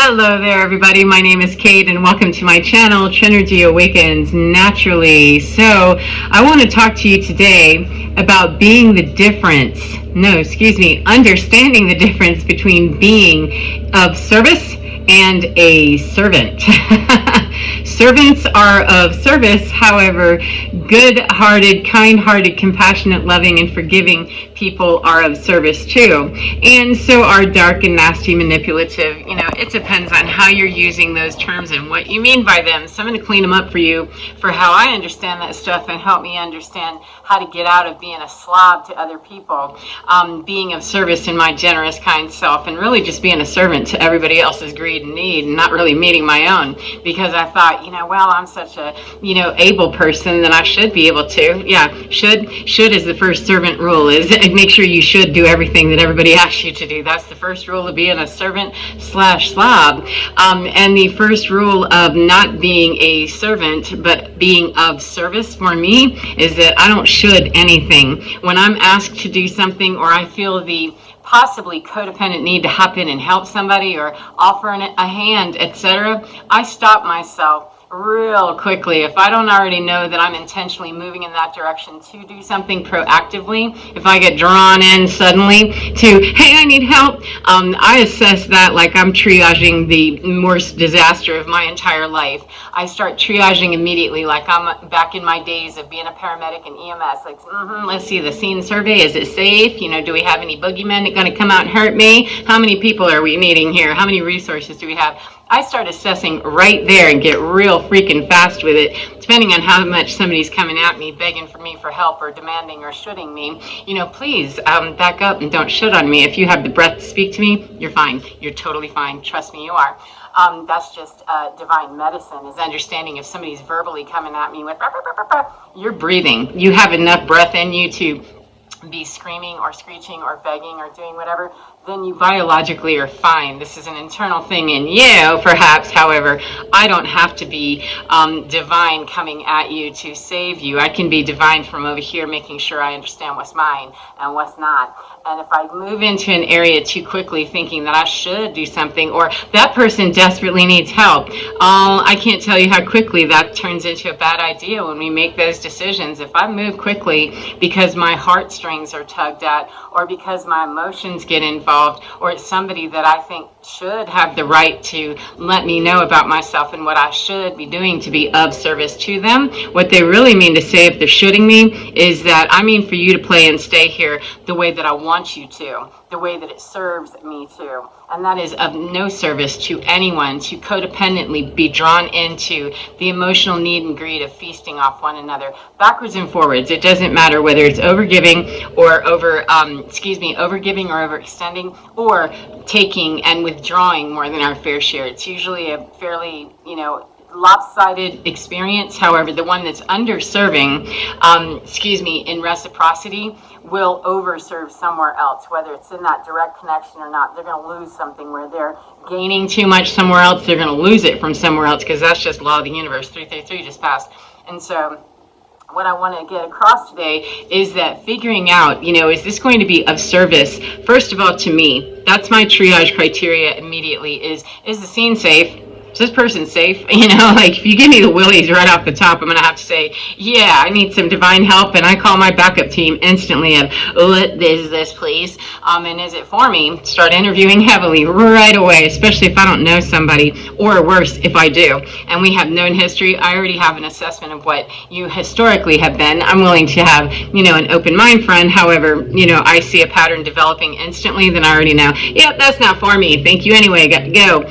Hello there, everybody. My name is Kate, and welcome to my channel, Trinergy Awakens Naturally. So, I want to talk to you today about understanding the difference between being of service and a servant. Servants are of service, however, good-hearted, kind-hearted, compassionate, loving, and forgiving people are of service too. And so are dark and nasty, manipulative. It depends on how you're using those terms and what you mean by them. So I'm going to clean them up for you for how I understand that stuff and help me understand how to get out of being a slob to other people, being of service in my generous, kind self, and really just being a servant to everybody else's greed and need and not really meeting my own, because I thought, I'm such a, able person that I should be able to. Yeah, should is the first servant rule, is make sure you should do everything that everybody asks you to do. That's the first rule of being a servant / slob. And the first rule of not being a servant, but being of service for me, is that I don't should anything. When I'm asked to do something, or I feel the possibly codependent need to hop in and help somebody or offer a hand, etc., I stop myself real quickly. If I don't already know that I'm intentionally moving in that direction to do something proactively, if I get drawn in suddenly to, hey, I need help, I assess that like I'm triaging the worst disaster of my entire life. I start triaging immediately like I'm back in my days of being a paramedic and EMS. Like, let's see the scene survey. Is it safe? Do we have any boogeymen going to come out and hurt me? How many people are we needing here? How many resources do we have? I start assessing right there and get real freaking fast with it, depending on how much somebody's coming at me, begging for me for help or demanding or shoulding me. Please back up and don't should on me. If you have the breath to speak to me, you're fine. You're totally fine. Trust me, you are. That's just divine medicine, is understanding if somebody's verbally coming at me with, you're breathing. You have enough breath in you to be screaming or screeching or begging or doing whatever, then you biologically are fine. This is an internal thing in you, perhaps. However, I don't have to be divine coming at you to save you. I can be divine from over here, making sure I understand what's mine and what's not. And if I move into an area too quickly thinking that I should do something, or that person desperately needs help, I can't tell you how quickly that turns into a bad idea when we make those decisions. If I move quickly because my heartstrings are tugged at, or because my emotions get involved, or it's somebody that I think should have the right to let me know about myself and what I should be doing to be of service to them, what they really mean to say if they're shooting me is that I mean for you to play and stay here the way that I want you to, the way that it serves me to. And that is of no service to anyone to codependently be drawn into the emotional need and greed of feasting off one another, backwards and forwards. It doesn't matter whether it's overgiving or overgiving or overextending, or taking and withdrawing more than our fair share. It's usually a fairly, lopsided experience. However, the one that's underserving, in reciprocity, will overserve somewhere else, whether it's in that direct connection or not. They're going to lose something where they're gaining too much somewhere else. They're going to lose it from somewhere else, because that's just law of the universe. 333 just passed. And so what I want to get across today is that figuring out, is this going to be of service? First of all, to me, that's my triage criteria immediately, is the scene safe? Is this person safe? If you give me the willies right off the top, I'm going to have to say, yeah, I need some divine help, and I call my backup team instantly of, is this please? And is it for me? Start interviewing heavily right away, especially if I don't know somebody, or worse, if I do. And we have known history. I already have an assessment of what you historically have been. I'm willing to have, an open mind friend. However, I see a pattern developing instantly, then I already know, yep, that's not for me. Thank you anyway, got to go.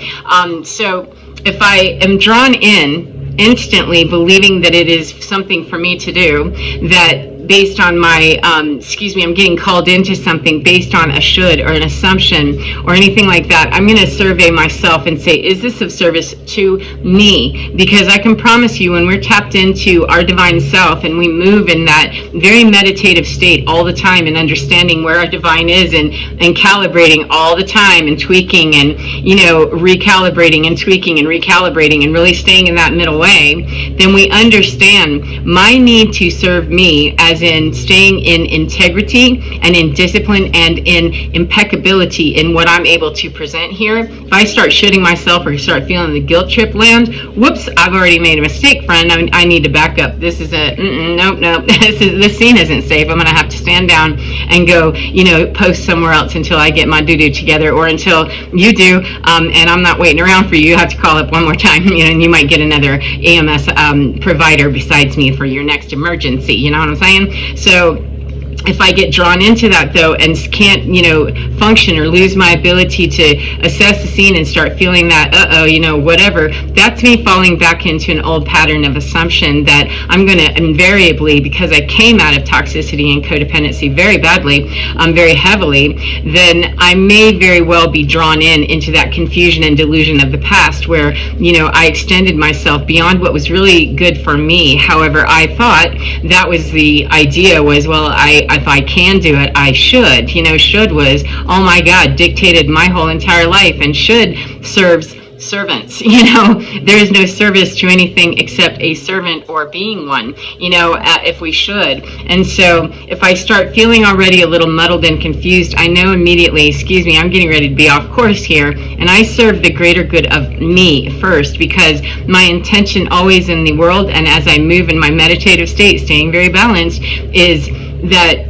So if I am drawn in instantly believing that it is something for me to do, that based on my, I'm getting called into something based on a should or an assumption or anything like that, I'm going to survey myself and say, is this of service to me? Because I can promise you, when we're tapped into our divine self and we move in that very meditative state all the time and understanding where our divine is and calibrating all the time and tweaking and, recalibrating and tweaking and recalibrating and really staying in that middle way, then we understand my need to serve me as as in staying in integrity and in discipline and in impeccability in what I'm able to present here. If I start shitting myself or start feeling the guilt trip land, whoops, I've already made a mistake, friend. I need to back up. This is nope. This scene isn't safe. I'm going to have to stand down and go, post somewhere else until I get my doo-doo together, or until you do, and I'm not waiting around for you. You have to call up one more time, and you might get another EMS provider besides me for your next emergency. You know what I'm saying? So if I get drawn into that, though, and can't, function or lose my ability to assess the scene and start feeling that, whatever, that's me falling back into an old pattern of assumption that I'm going to invariably, because I came out of toxicity and codependency very badly, very heavily, then I may very well be drawn into that confusion and delusion of the past where, I extended myself beyond what was really good for me. However, I thought that was the idea was, well, if I can do it, I should. Should was, oh my God, dictated my whole entire life, and should serves servants. There is no service to anything except a servant or being one, if we should. And so if I start feeling already a little muddled and confused, I know immediately, excuse me, I'm getting ready to be off course here, and I serve the greater good of me first, because my intention always in the world, and as I move in my meditative state, staying very balanced, is that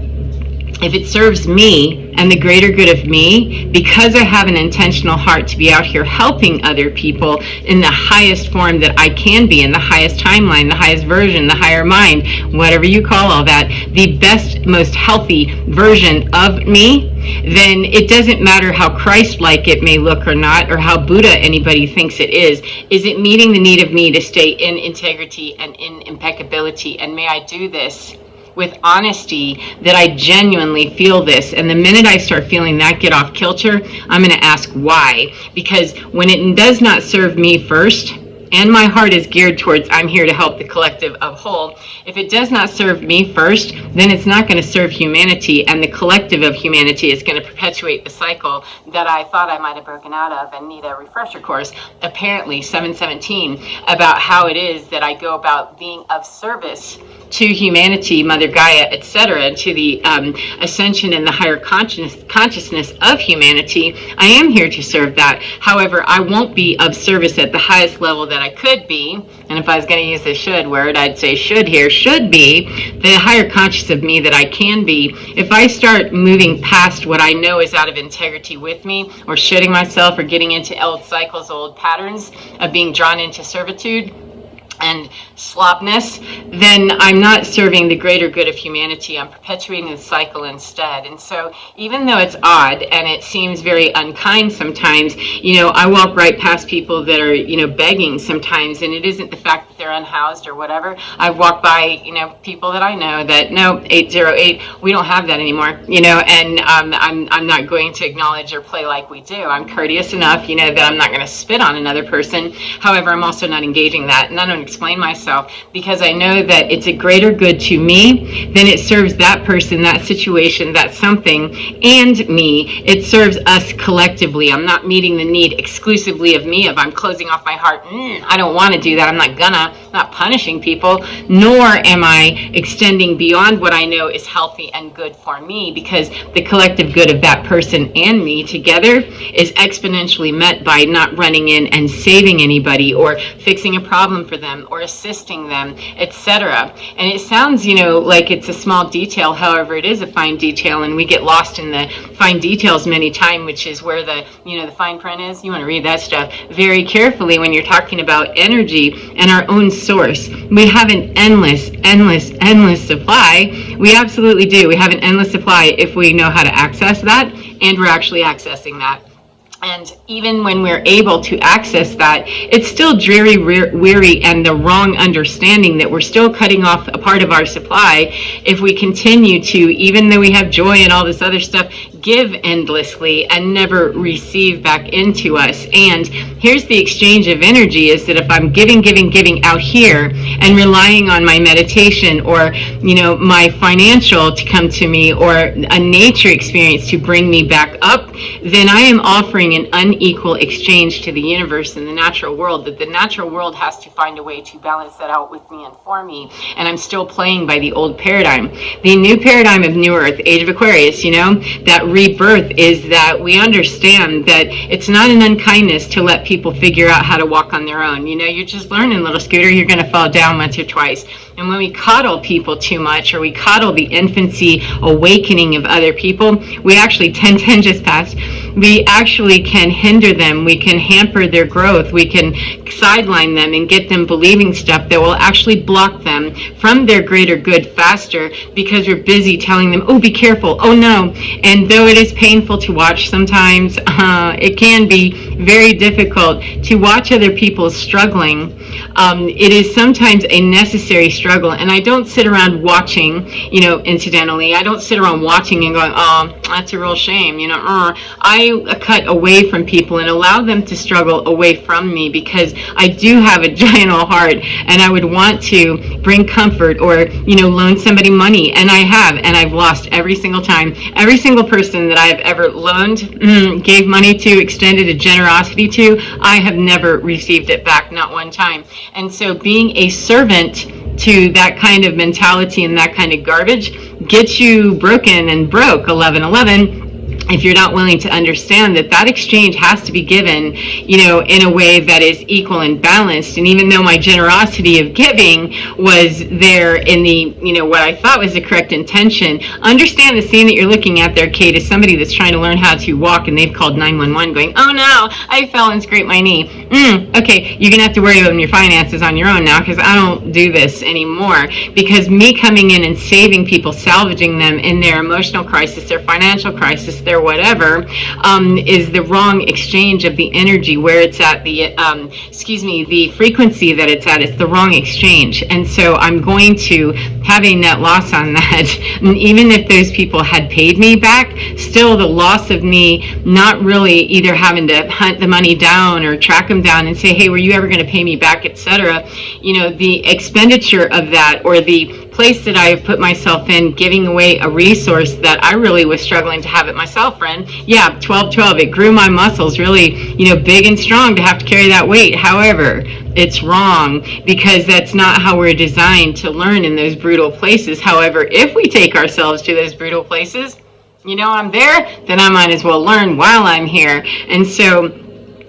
if it serves me and the greater good of me, because I have an intentional heart to be out here helping other people in the highest form that I can be, in the highest timeline, the highest version, the higher mind, whatever you call all that, the best, most healthy version of me, then it doesn't matter how Christ-like it may look or not, or how Buddha anybody thinks it is. Is it meeting the need of me to stay in integrity and in impeccability? And may I do this with honesty, that I genuinely feel this. And the minute I start feeling that get off kilter, I'm going to ask why. Because when it does not serve me first, and my heart is geared towards I'm here to help the collective of whole, if it does not serve me first, then it's not going to serve humanity, and the collective of humanity is going to perpetuate the cycle that I thought I might have broken out of and need a refresher course, apparently 717, about how it is that I go about being of service to humanity, Mother Gaia, etc., to the ascension and the higher consciousness of humanity. I am here to serve that. However, I won't be of service at the highest level that I could be. And if I was going to use the should word, I'd say should here, should be the higher conscious of me that I can be. If I start moving past what I know is out of integrity with me, or shitting myself, or getting into old cycles, old patterns of being drawn into servitude and slopness, then I'm not serving the greater good of humanity. I'm perpetuating the cycle instead. And so even though it's odd and it seems very unkind sometimes, I walk right past people that are, begging sometimes, and it isn't the fact that they're unhoused or whatever. I've walked by, people that I know that, no, 808, we don't have that anymore, and I'm not going to acknowledge or play like we do. I'm courteous enough, that I'm not going to spit on another person. However, I'm also not engaging that, and I don't explain myself, because I know that it's a greater good to me than it serves that person, that situation, that something, and me. It serves us collectively. I'm not meeting the need exclusively of me, if I'm closing off my heart. I don't want to do that. I'm not punishing people, nor am I extending beyond what I know is healthy and good for me, because the collective good of that person and me together is exponentially met by not running in and saving anybody, or fixing a problem for them, or assisting them, etc. And it sounds, like it's a small detail. However, it is a fine detail, and we get lost in the fine details many times, which is where the fine print is. You want to read that stuff very carefully when you're talking about energy and our own source. We have an endless supply. We absolutely do. We have an endless supply if we know how to access that, and we're actually accessing that. And even when we're able to access that, it's still dreary, weary, and the wrong understanding that we're still cutting off a part of our supply if we continue to, even though we have joy and all this other stuff, give endlessly and never receive back into us. And here's the exchange of energy, is that if I'm giving out here and relying on my meditation, or my financial to come to me, or a nature experience to bring me back up, then I am offering bring an unequal exchange to the universe and the natural world, that the natural world has to find a way to balance that out with me and for me, and I'm still playing by the old paradigm. The new paradigm of New Earth, Age of Aquarius, that rebirth is that we understand that it's not an unkindness to let people figure out how to walk on their own. You're just learning, little Scooter, you're going to fall down once or twice. And when we coddle people too much, or we coddle the infancy awakening of other people, we actually 1010 just passed. We actually can hinder them. We can hamper their growth. We can sideline them and get them believing stuff that will actually block them from their greater good faster, because we're busy telling them, oh, be careful, oh no. And though it is painful to watch sometimes, it can be very difficult to watch other people struggling. It is sometimes a necessary struggle, and I don't sit around watching, incidentally, I don't sit around watching and going, oh, that's a real shame, I cut away from people and allow them to struggle away from me, because I do have a giant old heart, and I would want to bring comfort or, loan somebody money, and I have, and I've lost every single time. Every single person that I have ever loaned, gave money to, extended a generosity to, I have never received it back, not one time. And so being a servant to that kind of mentality and that kind of garbage gets you broken and broke 1111, if you're not willing to understand that exchange has to be given, in a way that is equal and balanced. And even though my generosity of giving was there in the, what I thought was the correct intention, understand the scene that you're looking at there, Kate, is somebody that's trying to learn how to walk, and they've called 911 going, oh no, I fell and scraped my knee. Okay, you're gonna have to worry about your finances on your own now, because I don't do this anymore. Because me coming in and saving people, salvaging them in their emotional crisis, their financial crisis, their whatever, is the wrong exchange of the energy where it's at, the frequency that it's at. It's the wrong exchange. And so I'm going to have a net loss on that. And even if those people had paid me back, still the loss of me not really either having to hunt the money down or track them down and say, hey, were you ever going to pay me back, etc. The expenditure of that, or the place that I have put myself in, giving away a resource that I really was struggling to have it myself, friend. Yeah, 1212, it grew my muscles really, big and strong to have to carry that weight. However, it's wrong, because that's not how we're designed to learn in those brutal places. However, if we take ourselves to those brutal places, I'm there, then I might as well learn while I'm here. And so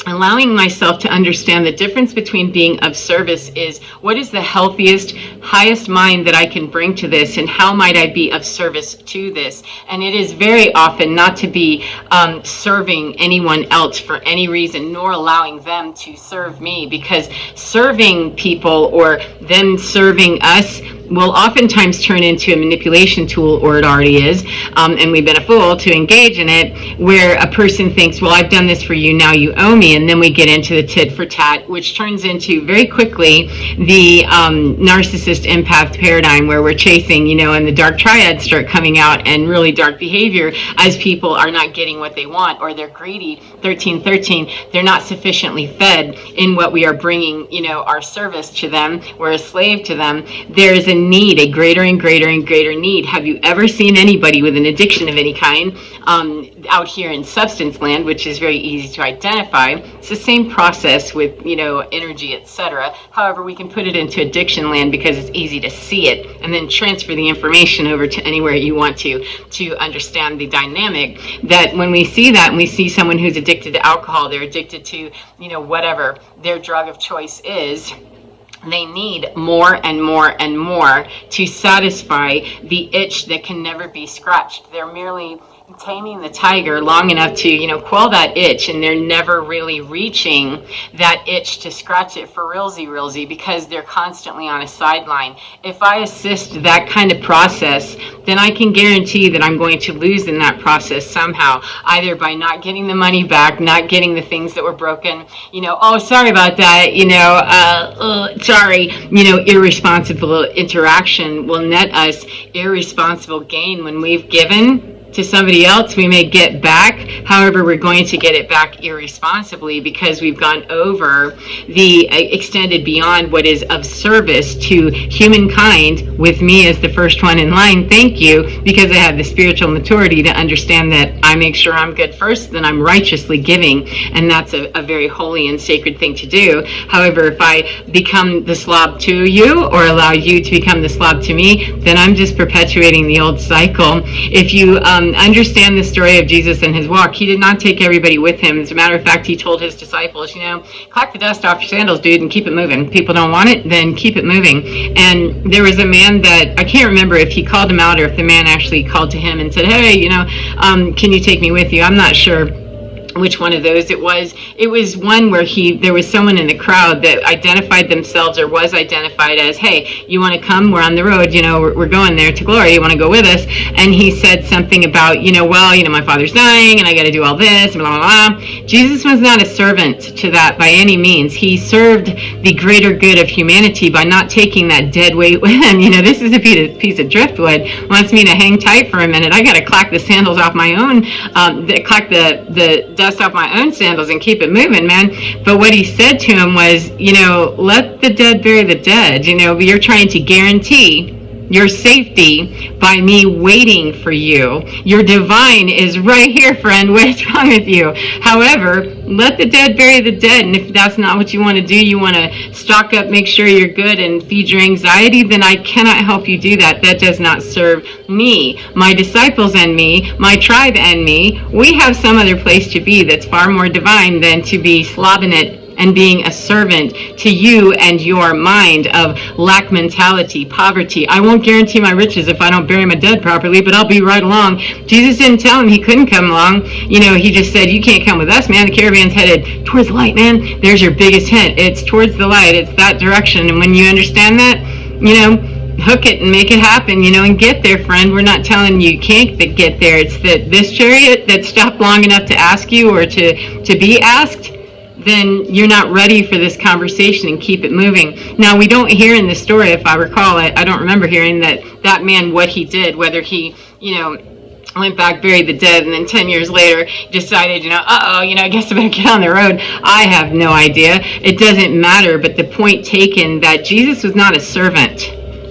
allowing myself to understand the difference between being of service is, what is the healthiest, highest mind that I can bring to this, and how might I be of service to this? And it is very often not to be serving anyone else for any reason, nor allowing them to serve me, because serving people or them serving us will oftentimes turn into a manipulation tool, or it already is, and we've been a fool to engage in it, where a person thinks, well, I've done this for you, now you owe me, and then we get into the tit for tat, which turns into very quickly the narcissist empath paradigm, where we're chasing, and the dark triads start coming out, and really dark behavior as people are not getting what they want, or they're greedy, 1313, they're not sufficiently fed in what we are bringing, our service to them, we're a slave to them. There's a need, a greater and greater and greater need. Have you ever seen anybody with an addiction of any kind out here in substance land, which is very easy to identify? It's the same process with, energy, etc. However, we can put it into addiction land because it's easy to see it, and then transfer the information over to anywhere you want to understand the dynamic. That when we see that, and we see someone who's addicted to alcohol, they're addicted to, whatever their drug of choice is, they need more and more and more to satisfy the itch that can never be scratched. They're merely taming the tiger long enough to, quell that itch, and they're never really reaching that itch to scratch it for realsy, because they're constantly on a sideline. If I assist that kind of process, then I can guarantee that I'm going to lose in that process somehow, either by not getting the money back, not getting the things that were broken, oh, sorry about that, sorry, irresponsible interaction will net us irresponsible gain. When we've given to somebody else, we may get back. However, we're going to get it back irresponsibly, because we've gone over the extended beyond what is of service to humankind, with me as the first one in line. Thank you, because I have the spiritual maturity to understand that I make sure I'm good first, then I'm righteously giving, and that's a very holy and sacred thing to do. However, if I become the slob to you or allow you to become the slob to me, then I'm just perpetuating the old cycle. If you understand the story of Jesus and his walk, he did not take everybody with him. As a matter of fact, he told his disciples, clack the dust off your sandals, dude, and keep it moving. People don't want it, then keep it moving. And there was a man that, I can't remember if he called him out or if the man actually called to him and said, hey, can you take me with you? I'm not sure which one of those it was. It was one where there was someone in the crowd that identified themselves or was identified as, hey, you want to come? We're on the road, we're going there to glory. You want to go with us? And he said something about, my father's dying and I got to do all this, blah, blah, blah. Jesus was not a servant to that by any means. He served the greater good of humanity by not taking that dead weight with him. This is a piece of driftwood. Wants me to hang tight for a minute. I got to clack the sandals off my own, clack the dust off my own sandals and keep it moving, man. But what he said to him was, let the dead bury the dead. You're trying to guarantee your safety by me waiting for you. Your divine is right here, friend. What's wrong with you? However, let the dead bury the dead. And if that's not what you want to do, you want to stock up, make sure you're good, and feed your anxiety, then I cannot help you do that. That does not serve me, my disciples and me, my tribe and me. We have some other place to be that's far more divine than to be slobbing it and being a servant to you and your mind of lack mentality, poverty. I won't guarantee my riches if I don't bury my dead properly, but I'll be right along. Jesus didn't tell him he couldn't come along. He just said, you can't come with us, man. The caravan's headed towards the light, man. There's your biggest hint. It's towards the light. It's that direction. And when you understand that, hook it and make it happen, and get there, friend. We're not telling you can't get there. It's that this chariot that stopped long enough to ask you or to be asked, then you're not ready for this conversation and keep it moving. Now, we don't hear in the story, if I recall, I don't remember hearing that man, what he did, whether he, went back, buried the dead, and then 10 years later decided, I guess I better get on the road. I have no idea. It doesn't matter, but the point taken that Jesus was not a servant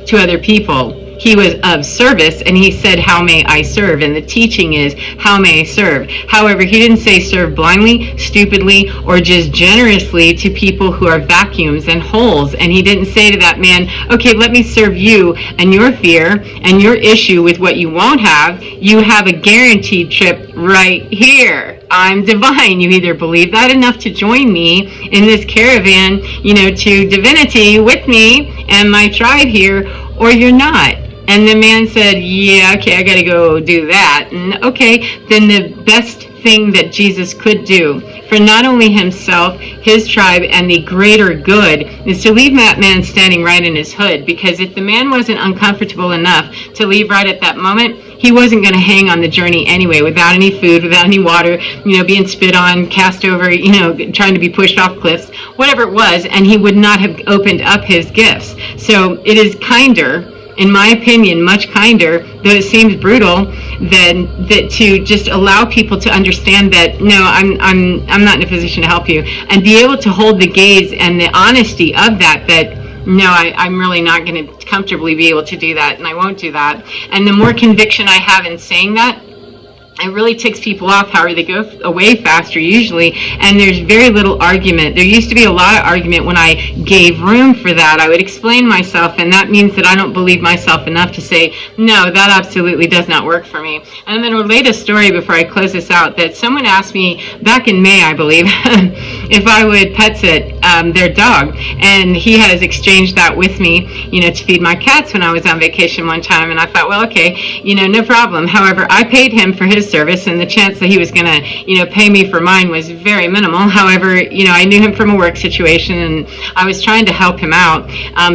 to other people. He was of service, and he said, how may I serve? And the teaching is, how may I serve? However, he didn't say serve blindly, stupidly, or just generously to people who are vacuums and holes. And he didn't say to that man, okay, let me serve you and your fear and your issue with what you won't have. You have a guaranteed trip right here. I'm divine. You either believe that enough to join me in this caravan, to divinity with me and my tribe here, or you're not. And the man said, yeah, okay, I got to go do that. And okay, then the best thing that Jesus could do for not only himself, his tribe, and the greater good is to leave that man standing right in his hood. Because if the man wasn't uncomfortable enough to leave right at that moment, he wasn't going to hang on the journey anyway, without any food, without any water, being spit on, cast over, trying to be pushed off cliffs, whatever it was, and he would not have opened up his gifts. So it is kinder, in my opinion, much kinder, though it seems brutal, than that to just allow people to understand that, no, I'm not in a position to help you, and be able to hold the gaze and the honesty of that no, I'm really not going to comfortably be able to do that, and I won't do that. And the more conviction I have in saying that, it really ticks people off. However, they go away faster usually, and there's very little argument. There used to be a lot of argument when I gave room for that. I would explain myself, and that means that I don't believe myself enough to say, no, that absolutely does not work for me. And then relate a story before I close this out, that someone asked me back in May, I believe, if I would pet sit their dog, and he has exchanged that with me, to feed my cats when I was on vacation one time, and I thought, well, okay, no problem. However, I paid him for his service, and the chance that he was going to, pay me for mine was very minimal. However, I knew him from a work situation, and I was trying to help him out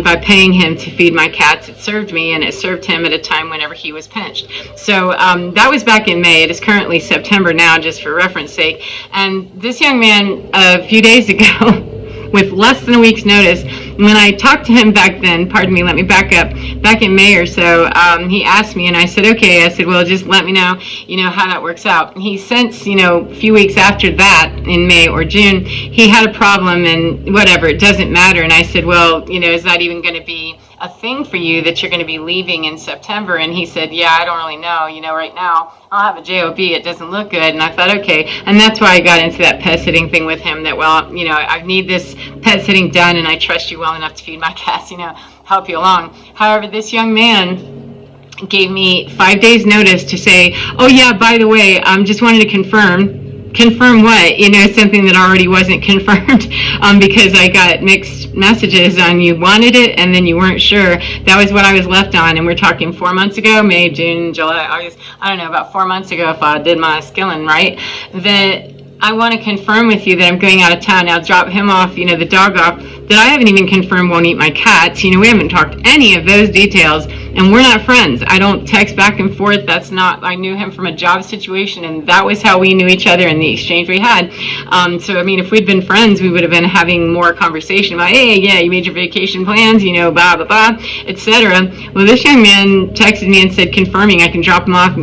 by paying him to feed my cats. It served me, and it served him at a time whenever he was pinched. So that was back in May. It is currently September now, just for reference sake. And this young man, a few days ago, with less than a week's notice, when I talked to him back then, let me back up, back in May or so, he asked me, and I said, okay. I said, well, just let me know, how that works out. And he since, a few weeks after that, in May or June, he had a problem, and whatever, it doesn't matter. And I said, well, is that even going to be a thing for you that you're going to be leaving in September. And he said, yeah, I don't really know. Right now I'll have a job. It doesn't look good. And I thought, okay. And that's why I got into that pet sitting thing with him, that, well, I need this pet sitting done, and I trust you well enough to feed my cats, help you along. However, this young man gave me 5 days notice to say, oh yeah, by the way, just wanted to confirm what, something that already wasn't confirmed, because I got mixed messages on you wanted it and then you weren't sure. That was what I was left on, and we're talking 4 months ago, May, June, July, August, I don't know, about 4 months ago, if I did my skilling right, that I want to confirm with you that I'm going out of town. Now drop him off, the dog off, that I haven't even confirmed won't eat my cats. We haven't talked any of those details, and we're not friends. I don't text back and forth. That's not, I knew him from a job situation, and that was how we knew each other in the exchange we had. So, if we'd been friends, we would have been having more conversation about, hey, yeah, you made your vacation plans, blah, blah, blah, etc. Well, this young man texted me and said, confirming I can drop him off,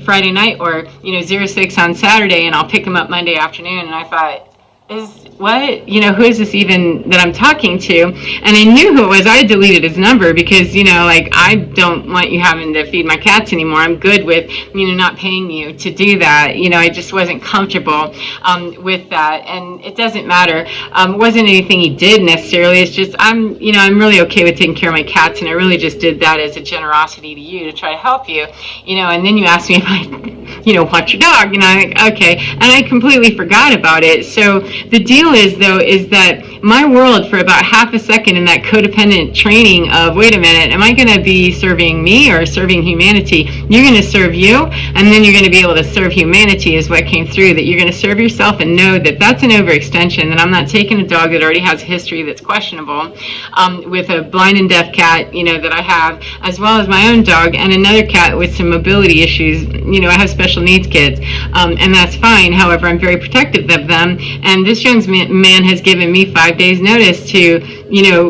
Friday night or, 06 on Saturday, and I'll pick him up Monday afternoon. And I thought, who is this even that I'm talking to? And I knew who it was. I had deleted his number because, I don't want you having to feed my cats anymore. I'm good with, not paying you to do that. I just wasn't comfortable with that. And it doesn't matter. It wasn't anything he did necessarily. It's just, I'm really okay with taking care of my cats. And I really just did that as a generosity to you to try to help you, and then you asked me if I, want your dog, I'm like, okay. And I completely forgot about it. So the deal is, though, is that my world for about half a second in that codependent training of, wait a minute, am I going to be serving me or serving humanity? You're going to serve you, and then you're going to be able to serve humanity is what came through, that you're going to serve yourself and know that that's an overextension, that I'm not taking a dog that already has a history that's questionable, with a blind and deaf cat, that I have, as well as my own dog, and another cat with some mobility issues. I have special needs kids, and that's fine. However, I'm very protective of them, and this young man has given me 5 days notice to,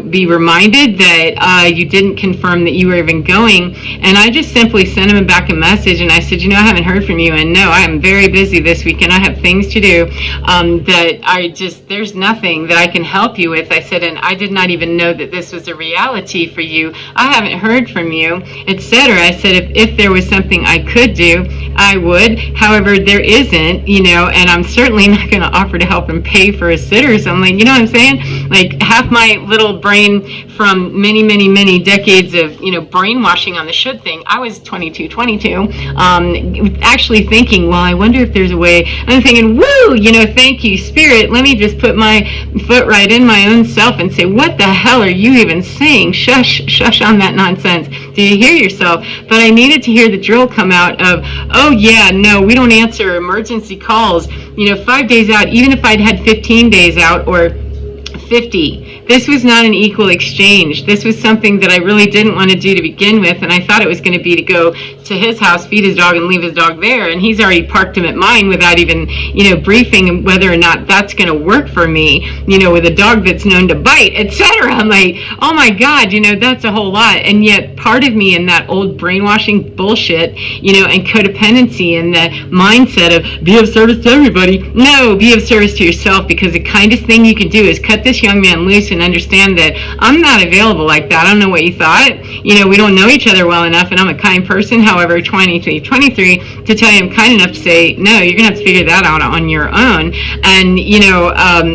be reminded that you didn't confirm that you were even going. And I just simply sent him back a message, and I said, I haven't heard from you, and no, I am very busy this week, and I have things to do, that there's nothing that I can help you with. I said, and I did not even know that this was a reality for you. I haven't heard from you, etc. I said, if there was something I could do, I would. However, there isn't, and I'm certainly not going to offer to help him pay for a sitter or something. You know what I'm saying? Like, half my little brain from many, many, many decades of, brainwashing on the should thing, I was 22, actually thinking, well, I wonder if there's a way. I'm thinking, woo, thank you, Spirit. Let me just put my foot right in my own self and say, what the hell are you even saying? Shush on that nonsense. Do you hear yourself? But I needed to hear the drill come out of, oh yeah, no, we don't answer emergency calls, 5 days out, even if I'd had 15 days out or 50. This was not an equal exchange. This was something that I really didn't want to do to begin with, and I thought it was going to be to go to his house, feed his dog, and leave his dog there, and he's already parked him at mine without even, briefing whether or not that's going to work for me, with a dog that's known to bite, etc. I'm like, oh my God, that's a whole lot. And yet part of me in that old brainwashing bullshit, and codependency and the mindset of be of service to everybody. No, be of service to yourself, because the kindest thing you can do is cut this young man loose and understand that I'm not available like that. I don't know what you thought. We don't know each other well enough, and I'm a kind person. However, 23 to tell you I'm kind enough to say, no, you're going to have to figure that out on your own. And,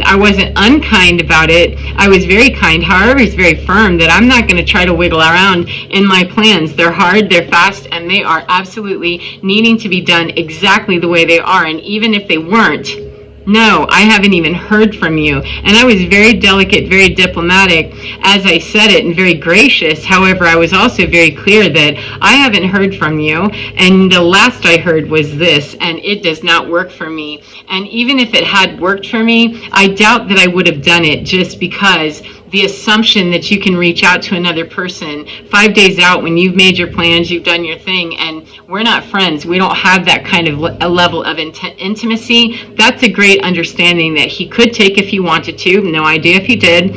I wasn't unkind about it. I was very kind. However, it's very firm that I'm not going to try to wiggle around in my plans. They're hard, they're fast, and they are absolutely needing to be done exactly the way they are. And even if they weren't, no, I haven't even heard from you. And I was very delicate, very diplomatic as I said it, and very gracious. However, I was also very clear that I haven't heard from you, and the last I heard was this, and it does not work for me. And even if it had worked for me, I doubt that I would have done it, just because the assumption that you can reach out to another person 5 days out when you've made your plans, you've done your thing, and we're not friends. We don't have that kind of a level of intimacy. That's a great understanding that he could take if he wanted to. No idea if he did.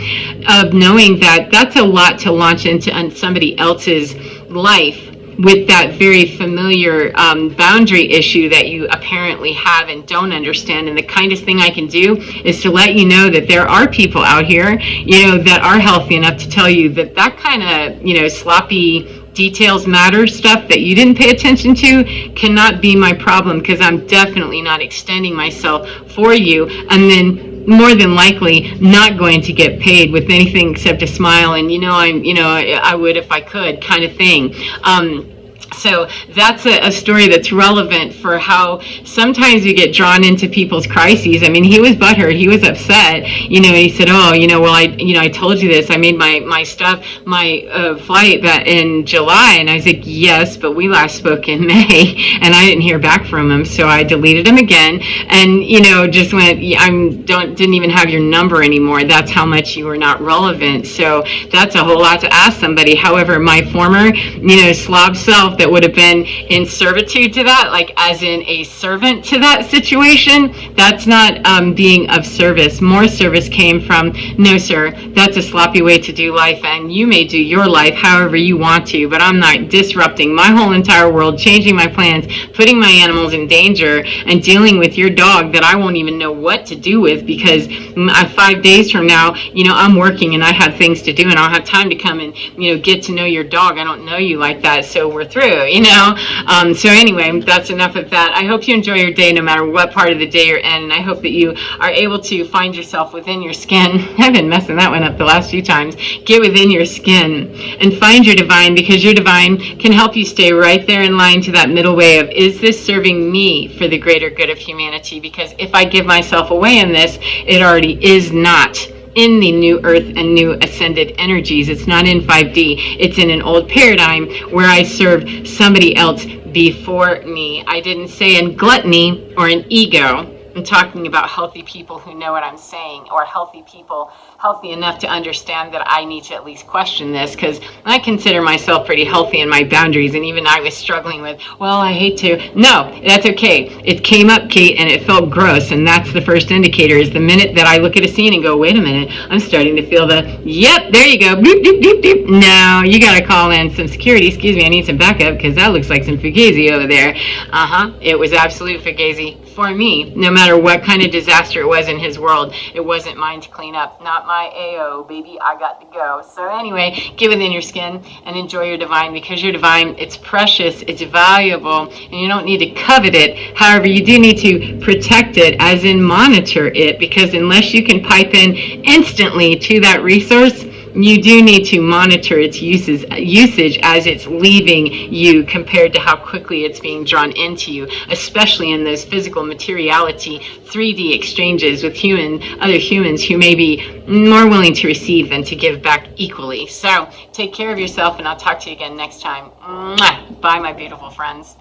Of knowing that that's a lot to launch into somebody else's life with that very familiar boundary issue that you apparently have and don't understand. And the kindest thing I can do is to let you know that there are people out here, that are healthy enough to tell you that that kind of, sloppy details matter stuff that you didn't pay attention to cannot be my problem, because I'm definitely not extending myself for you and then more than likely not going to get paid with anything except a smile and I would if I could kind of thing. So that's a story that's relevant for how sometimes we get drawn into people's crises. I mean, he was butthurt. He was upset. He said, "Oh, well, I told you this. I made my stuff, my flight that in July." And I was like, "Yes, but we last spoke in May, and I didn't hear back from him, so I deleted him again." And just went, didn't even have your number anymore. That's how much you were not relevant. So that's a whole lot to ask somebody. However, my former, slob self that would have been in servitude to that, like as in a servant to that situation, that's not being of service. More service came from, no sir, that's a sloppy way to do life, and you may do your life however you want to, but I'm not disrupting my whole entire world, changing my plans, putting my animals in danger, and dealing with your dog that I won't even know what to do with, because 5 days from now, I'm working and I have things to do and I'll have time to come and, get to know your dog. I don't know you like that, so we're through. So anyway, that's enough of that. I hope you enjoy your day no matter what part of the day you're in, and I hope that you are able to find yourself within your skin. I've been messing that one up the last few times. Get within your skin and find your divine, because your divine can help you stay right there in line to that middle way of, is this serving me for the greater good of humanity? Because if I give myself away in this, it already is not in the new earth and new ascended energies. It's not in 5D. It's in an old paradigm where I serve somebody else before me. I didn't say in gluttony or in ego. I'm talking about healthy people who know what I'm saying, or healthy people, healthy enough to understand that I need to at least question this, because I consider myself pretty healthy in my boundaries, and even I was struggling with, well, I hate to. No, that's okay. It came up, Kate, and it felt gross, and that's the first indicator, is the minute that I look at a scene and go, wait a minute, I'm starting to feel yep, there you go, boop, doop, doop, doop. No, you got to call in some security. Excuse me, I need some backup, because that looks like some fugazi over there. It was absolute fugazi for me, no matter what kind of disaster it was in his world. It wasn't mine to clean up. Not my AO, baby. I got to go. So anyway, get within your skin and enjoy your divine, because your divine, it's precious, it's valuable, and you don't need to covet it. However, you do need to protect it, as in monitor it, because unless you can pipe in instantly to that resource, you do need to monitor its usage as it's leaving you, compared to how quickly it's being drawn into you, especially in those physical materiality 3D exchanges with other humans who may be more willing to receive than to give back equally. So take care of yourself, and I'll talk to you again next time. Mwah! Bye, my beautiful friends.